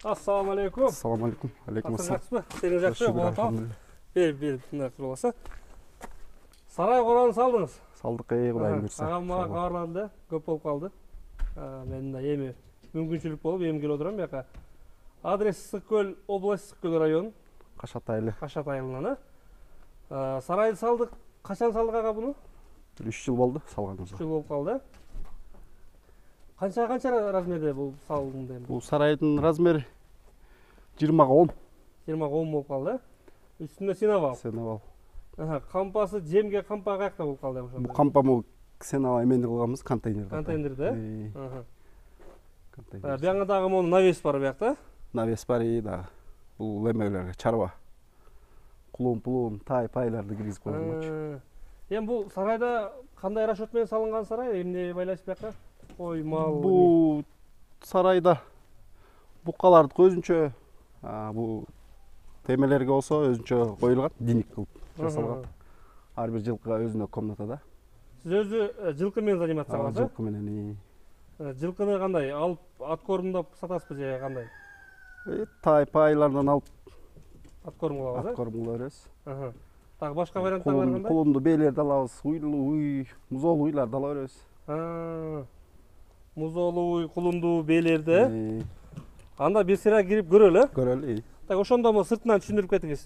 Ассаламу алейкум. Ассаламу алейкум. Алейкум ассалам. Жақсы. Сенің жақсы болатын. Бер, құдай болса. Сарай қораны салдыңыз. Салдық, құдай берсе. Ағам маған хабарланды, көп болып қалды. Мен еме мүмкіншілік болып ем келіп отырамын яқа. Адрес Ыстықкөл, область Ыстықкөл район. Қашатайлы. Қашатайлынан. Сарайды салдық. Қашан салдық аға бұны? 3 жыл болды салғанымызға. 3 жыл болып қалды. Қанша размерде бұл салынды? Бұл сарайдың размері 20-ға 10. 20-ға 10 болып қалды. Үстінде сенавал. Сенавал. Қампасы жемге қампа қаяқта болып қалды? Бұл қампа бұл сенавал еменді қылғанымыз контейнерді. Контейнерді? Бияңыдағы мұны навес бар бияқта? Навес бар да. Бұл лемеулерге чарва. Құлын, тай, пайларды кіргізіп қойған. Енді бұл сарайда қандай расчетмен салынған сарай? Емне байлайсыз бияқта? Ой, мал. Бұл сарайда бұқаларды көзінше, бұл темелерге болса өзінше қойылған, диник қылып жасалған. Әрбір жылқыға өзіне комнатада. Сіз өзі жылқымен занимация аласыз? Жылқымен. Жылқыны қандай? Алып аткормында сатасыз ба же қандай? Тай, пайлардан алып аткорм қыласыз? Аткорм қыларыз. Тағы башқа варианттар қандай? Құлынды бейлерді алабыз, мұзолы уйларды ала береміз. Мұзолы уй, құлынды бейлерді. Анда бір сыра кіріп көрелі? Көрелі. Ошонда сыртынан түшүндүрүп кетиңиз.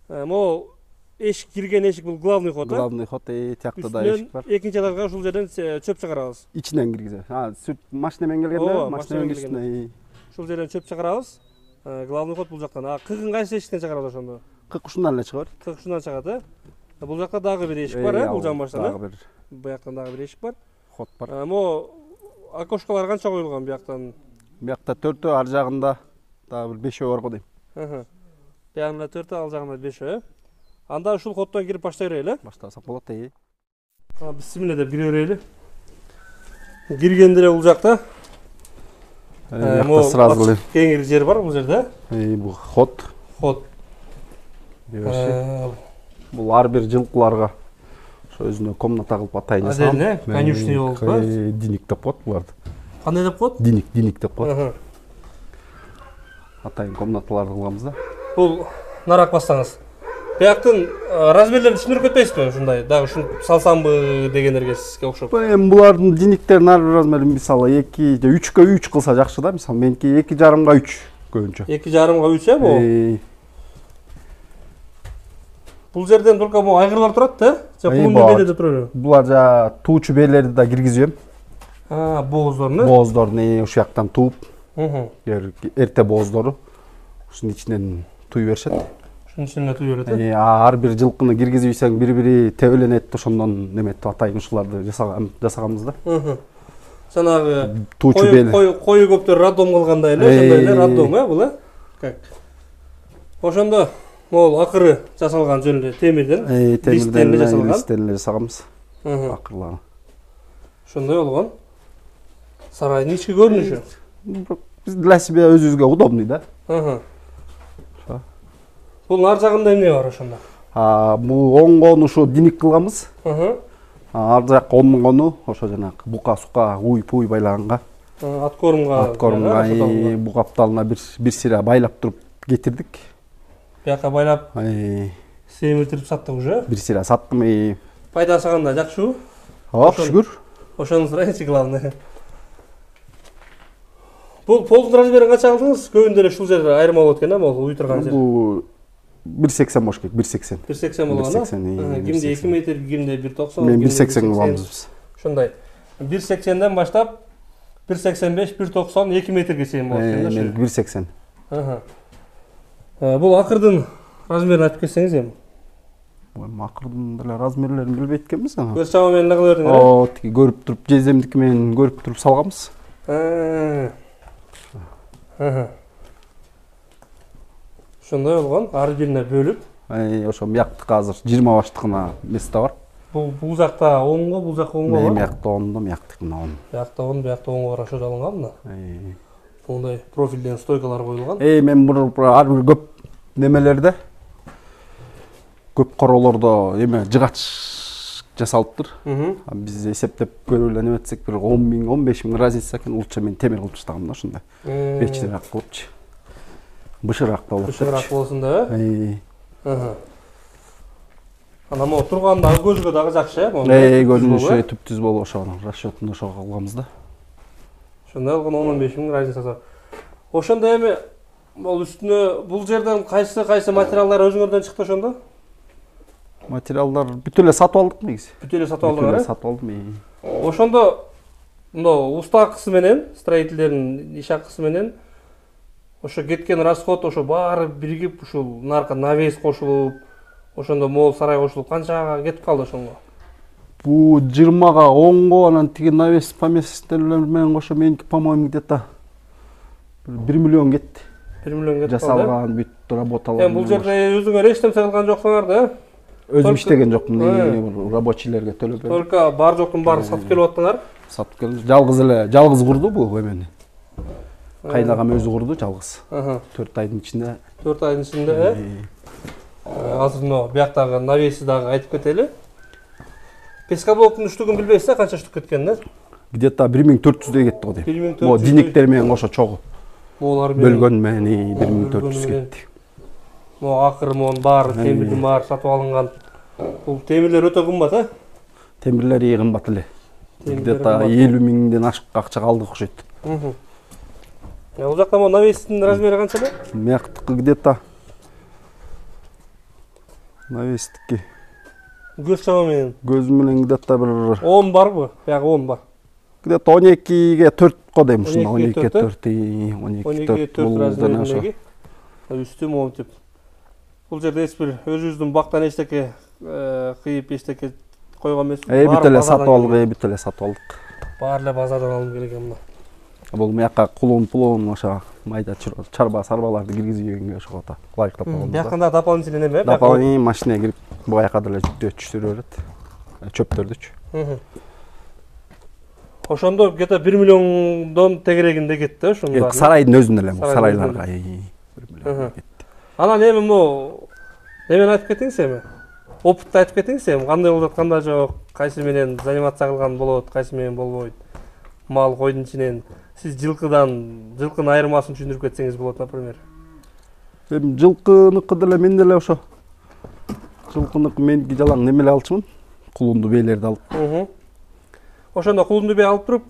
Могу эшик кирген эшик бул главный ход. Главный ход тиякта да эшик бар. Экинчи этажга ушул жерден чөп чыгарабыз. Ичинен киргизет. Сүт машинамен келгенде, машинамен киргизет. Ушул жерден чөп чыгарабыз. Главный ход бул жактан. Кыгын кайсы эшиктен чыгарабыз ошондо? Кык ушундан эле чыгат. Кык ушундан чыгат. Бул жакта дагы бир эшик бар, бул жан баштан. Дагы бир. Буяктан дагы бир эшик бар. Ход бар. Могу окошкалар канча коюлган буяктан? Буякта 4-төө, ар жагында дагы бир 5-өө бар го дейм. Бияғында 4, ал жағында 5. Анда ушул ходтон кирип баштай берели? Баштасак болот. Бисмилля деп кире берели. Киргенде эле бул жакта. Сразу эле кеңири жер бар бул жерде. Бул ход. Ход. Бул ар бир жылкыларга ошо өзүнө комната кылып атайын жасагам. Отдельно, конюшня болуп ба? Диник деп коет буларды. Кандай деп коет? Диник деп коет. Атайын комнаталарды кылганбыз да. Бул нарак бассаңыз. Бияктын размерлерин түшүндүрүп кетпейсизби ушундай? Дагы ушун салсамбы дегендерге сизге окшоп. Эми булардын диниктердин ар бир размери мисалы 2 же 3-кө 3 кылса жакшы да. Мисалы меники 2,5-га 3 көбүнчө. 2,5-га 3 бу? Бул жерден только бу айгырлар турат да? Же кулунду беледе турат? Булар жа туучу белерди да киргизем. Бооздорну? Бооздорну ушул жактан тууп. Эрте бооздору ушунун ичинен туй беришет. Ушунун ичинен туй берет. Ар бир жылкыны киргизбесең бири-бири тебеленет, ошондон неметип атайын ушуларды жасаганбыз да. Жанагы туучу бел. Кою көптөр роддом кылгандай эле, ошондой эле роддом, бул Как? Ошондо могул акыры жасалган жөн эле темирден, листтен эле жасаганбыз. Акырлары. Ошондой болгон. Сарайдын ички көрүнүшү. Биз для себя өзүбүзгө удобный да. Бул ар жагында эмне бар ошондо? Бул оңгону ушу диник кылганбыз. Ар жакка оңгону ошо жанагы бука-сука, уй-пуй байлаганга. Аткормга бу капталына бир сыра байлап туруп кетирдик. Бияка байлап семиртирип саттык уже. Бир сыра саттым. Пайдасы кандай, жакшыбы? Шүгүр. Ошону сурайынчы главный. Бул полдун размерин канча алдыңыз? Көбүндө эле ушул жер айырма болот экен, могул уй турган жер. Бул 1,80 болуш керек, 1,80. 1,80 болгон. Кимде 2 метр, кимде 1,90. Мен 1,80 кылганбыз биз. Ошондой. 1,80ден баштап 1,85, 1,90, 2 метрге чейин болот экен да. Мен 1,80. Бул акырдын размерин айтып кетсеңиз эми. Акырдын деле размерлерин билбейт экенбиз. Көз чамамен эле кыла бердиңер. Көрүп туруп жездемдики менен көрүп туруп салганбыз. Ошондой болгон, ар бирине бөлүп. Ошо мияктыкы азыр 20 баштыкына место бар. Бул жакта оңго, бул жакка оңго бар. Миякта оңдо, мияктыкына оң. Биякта оң, биякта оңго бар, ошо жалынган мына. Мондай профилден стойкалар коюлган. Мен ар бир көп немелерде көп королордо жыгач жасалыптыр. Биз эсептеп көрүп эле неметсек бир 10 миң, 15 миң разница экен. Улча мен темир кылып таштагам да ушундай. Вечерак кылыпчы. бышыраак болот. Бышыраак болсун да, Ана мо тургандагы көзгө дагы жакшы, көзүнүн иши түп-түз болуп ошону расчетун ошого кылганбыз да. Ошондой алган 15 000 разница бар. Ошондо эми бул үстүнө бул жерден кайсы материалдар өзүңөрдөн чыкты ошондо? Материалдар бүт эле сатып алдык негизи. Бүт эле сатып алдыңар? Сатып алдым. Ошондо мындай уста акысы менен, строительдердин иш акысы менен ошо кеткен расход ошо баары биригип ушул наркы навес кошулуп, ошондо мол сарай кошулуп канчага кетип калды ошонго? Бу 20га 10го анан тиги навес поместерлер менен кошо меники, по-моему, где-то 1 миллион кетти. 1 миллион кетти. Жасалган бүт работалар. Бул жерде өзүңөр эч нерсе кылган жоксуңар да? Өзүм иштеген жокмун, рабочийлерге төлөп. Только бар жоктун баарын сатып келип аттыңар? Сатып келдим. Жалгыз курду бул эмени. Кайнагам өзү курду жалгыз. 4 айдын ичинде. 4 айдын ичинде, Азыр бияктагы навеси дагы айтып кетели. Пескоблоктун үштүгүн билбейсиз, канча штук кеткен? Где-то 1400 кетти го дейм. Могу диниктер менен кошо чогуу. Моолар бөлгөн менен 1400 кетти. Могу акыры монун баары темирдин баары сатып алынган. Бул темирлер өтө кымбат, Темирлер кымбат эле. Где-то 50 000ден ашык акча калдык окшойт. Бул жакта могу навестин размери канча да? Мяктыкы где-то навестики. Көз чама менен. Көз менен где-то бир 10 барбы? Баягы 10 бар. Где-то 12ге 4 го дейм ушуна. 12ге 4, 12ге 4 размерindеги. Үстү монтип. Бул жерде эч бир өзүбүздүн бактан эчтеке кыйып эчтеке койгон эмес. Бүт эле сатып алдык. Баары эле базардан алынып келген мына. Бул мыякка кулун ошо майда чарба сарбаларды киргизгенге ошого лайыктап койгонбуз. Биякында дополнительный неме? Дополнительный машина кирип, буяка деле түштүрүп берет. Чөптөрдүчү. Ошондо где-то 1 миллиондон тегерегинде кетти, ошондо. Сарайдын өзүндө эле, сарайларга 1 миллион кетти. Анан эми немени айтып кетиңиз эми? Опытты айтып кетиңиз эми, кандай болуп атканда жок, кайсы менен занимация кылган болот, кайсы менен болбойт. Мал койдун ичинен сиз жылкынын айырмасын түшүндүрүп кетсеңиз болот, например. Эми жылкыныкы деле мен деле ошо. Жылкынык меники жалаң немеле алчумун. Кулунду бейлерди алып. Ошондо кулунду бей алып туруп,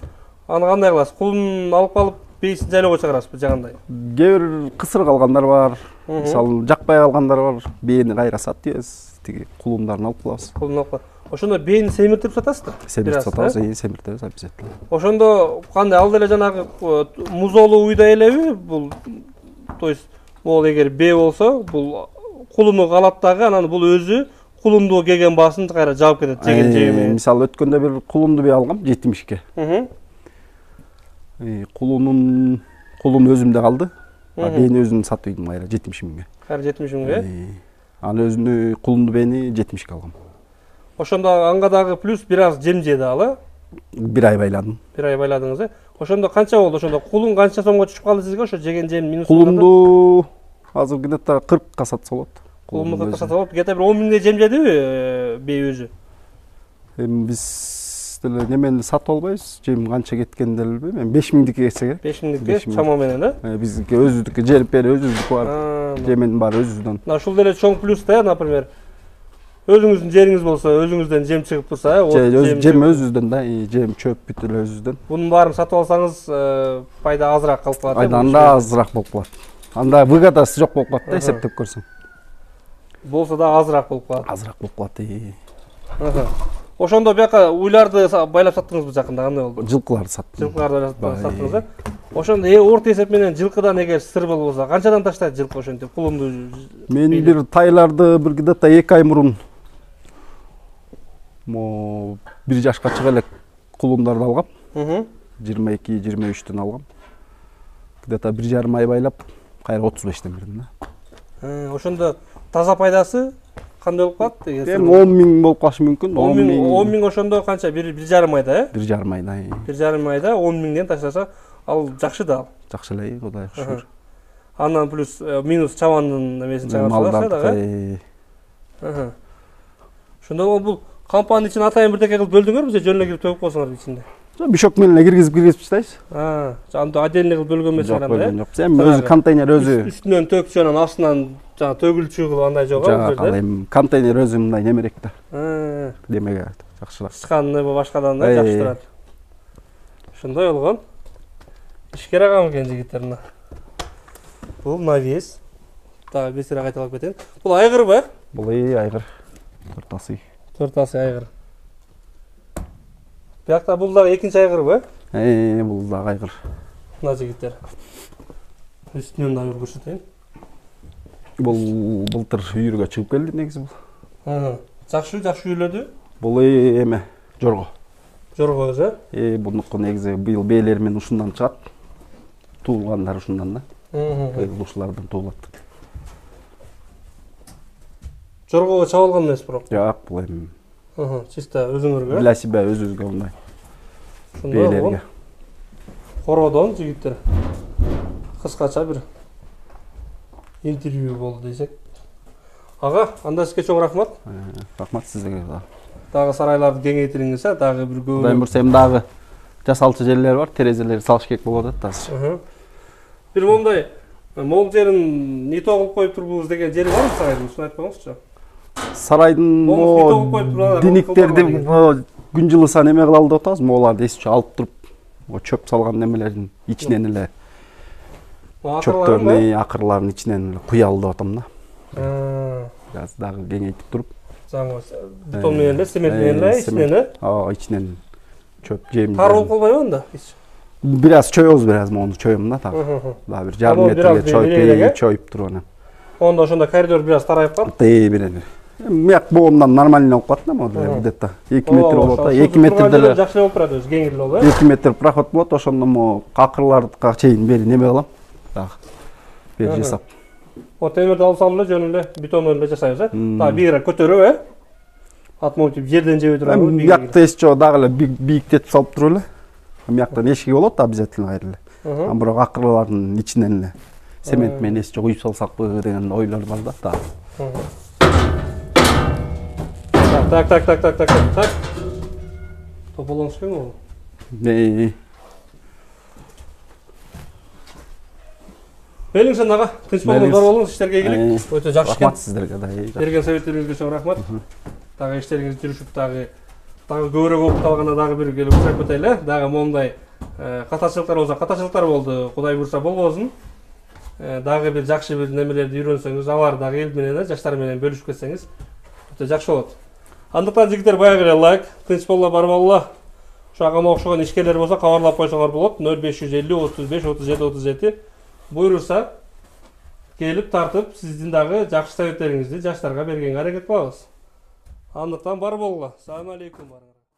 аны кандай кыласыз? Кулун алып калып, бейсин жайлоого чыгарасызбы жагандай? Кээ бир кысыр калгандар бар. Мисалы, жакпай калгандар бар. Бейни кайра сатабыз, тиги кулундарын алып калабыз. Кулун алып калып. Ошондо бейни семиртип сатасызбы? Семиртип сатабыз, семиртебиз обязательно. Ошондо кандай ал деле жанагы музолу уйдай элеби? Бул, то есть, могул эгер бей болсо, бул кулуну калат дагы, анан бул өзү кулунду келген баасын кайра жаап кетет, жеген жеми. Мисалы, өткөндө бир кулунду бей алгам 70ке. Кулун өзүмдө калды. Бейни өзүн сатып ийдим кайра 70 000ге. Кайра 70 000ге? Аны өзүнү кулунду бейни 70ке алгам. Ошондо анга дагы плюс бир аз жем жеди ал, 1 ай байладым. 1 ай байладыңыз, Ошондо канча болду? Ошондо кулун канча сомго түшүп калды сизге? Ошо жеген жем минус. Кулунду азыр где-то 40ка сатса болот. Кулунду 40ка сатса болот. Где-то бир 10 000ге жем жедиби бей өзү? Эми биз деле немени сатып албайбыз. Жем канча кеткенин деле билбейм. Эми 5 000дики кетсе керек. 5 000дики чама менен, Биздики өзүбүздүкү жерип бери өзүбүздүкү бар. Жемин баары өзүбүздөн. Мына ушул деле чоң плюс да, например. Өзүңүздүн жериңиз болсо, өзүңүздөн жем чыгып турса, жем өзүбүздөн да, жем чөп бүт эле өзүбүздөн. Бунун баарын сатып алсаңыз, пайда азыраак калып калат. Пайда анда азыраак болуп калат. Анда выгодасы жок болуп калат да, эсептеп көрсөң. Болсо да азыраак болуп калат. Азыраак болуп калат. Ошондо бияка уйларды байлап саттыңызбы жакында, кандай болду? Жылкыларды саттым. Жылкыларды саттыңыз, Ошондо орто эсеп менен жылкыдан эгер сыр болбосо, канчадан таштайт жылкы ошентип кулунду? Мен бир тайларды бир где-то 2 ай мурун 1 жашка чыга элек кулундарды алгам. 22-23дөн алгам. Где-то 1,5 ай байлап, кайра 35ден бердим да. Ошондо таза пайдасы кандай болуп калат? Эми 10 000 болуп калышы мүмкүн. 10 000 ошондо канча? 1,5 айда, 1,5 айда. 1,5 айда 10 000ден таштаса, ал жакшы да. Жакшы эле, Кудайга шүгүр. Андан плюс минус чабандын эмесин чыгарсаңыз да. Ошондо бул компанияны ичин атайын бирдеке кылып бөлдүңөрбү же жөн эле кирип төгүп койсоңор ичинде? Бишок менен киргизип таштайсыз. Анда отдельный кылып бөлгөн эмес Жок, анда. жок. Сен өзү контейнер өзү. Үстүнөн төкүп жанан астынан жана төгүлчү кылып андай жок а бул жерде. Жок, контейнер өзү мындай немерек да. Демеге жакшыраак. Сыканны башкадан да жакшы турат. Ошондой болгон. Ишкер агам экен жигиттер мына. Бул навес. Дагы бесире кайталап кетейин. Бул айгырбы? Бул айгыр. Тортасы айгыр. Биякта бул дагы экинчи айгырбы? Бул дагы айгыр. Мына жигиттер. Үстүнөн да бир көрсөтөйүн. Бул былтыр үйүргө чыгып келди негизи бул. Жакшы үйлөдү. Бул эме жорго. Жорго өзү? Бунуку негизи быйыл бээлер менен ушундан чыгат. Туулгандар ушундан да. Быйыл ушулардан туулат. Жоргого чабылган эмес бирок. Жок, бул эми. Чисто өзүңөргө. Для себя өзүбүзгө мындай. Бээлерге. Кородон жигиттер. Кыскача бир интервью болду десек. Ага, анда сизге чоң рахмат. Рахмат сизге. Дагы сарайларды кеңейтириңиз, дагы бир көп. Кудайым бурса эми дагы жасалчу жерлер бар, терезелер салыш керек болуп атат азыр. Бир момундай могул жерин нито кылып коюп турбуз деген жери барбы сарайдын? Ушуну айтпаңызчы. Сарайдын диниктерди күн жылыса неме кылалы деп атабыз, могуларды эс алып туруп, чөп салган немелердин ичинен эле чөптөрдүн, акырлардын ичинен эле куялы деп атам да. Biraz дагы кеңейтип туруп. Бетон менен эле, цемент менен эле ичинен эле. Ичинен чөп жем. Тар болуп калбайбы анда? Biraz чоебуз, biraz мону чоем да так. Дагы бир жарым метрге чоюп туруп анан. Онда ошондо коридор biraz тарайып калат. Бирен. Мыяк боомдон нормально болуп калат да, могу где-то 2 метр болот. 2 метрде эле жакшы болуп турат өзү, кеңирлүү болот. 2 метр проход болот, ошондо могу акырларга чейин бери неме кылам. Дагы бери жасап. Темирди алып салып эле жөн эле бетон эле жасайбыз, Дагы бийигирээк көтөрүп, Атмоотип жерден жебей турган. Биякта эч жок, дагы эле бийиктетип салып туруп эле. Мияктан эшиги болот обязательно кайра эле. Бирок акырлардын ичинен эле цемент менен эс жок уюп салсакпы деген ойлор бар да. Так. Тополоңуз кең болду. Белиңсен ага, тынч болуңуз, бар болуңуз, иштерге ийгилик. Өтө жакшы экен. Рахмат сиздерге да. Берген советтериңизге чоң рахмат. Дагы иштериңиз жүрүшүп, дагы көбүрөөк окуп алганда дагы бир келип учурап кетели. Дагы момундай катачылыктар болсо, катачылыктар болду. Кудай буйруса болбосун. Дагы бир жакшы бир немелерди үйрөнсөңүз, алар дагы эл менен, жаштар менен бөлүшүп кетсеңиз, өтө жакшы болот. Андыктан жигиттер баягы эле лайк, тынч болула, бар болула. Ошо агама окшогон ишкерлер болсо кабарлап койсоңор болот. 0550 35 37 37. Буйруса келип тартып, сиздин дагы жакшы советтериңизди жаштарга бергенге аракет кылабыз. Андыктан бар болула. Салам алейкум.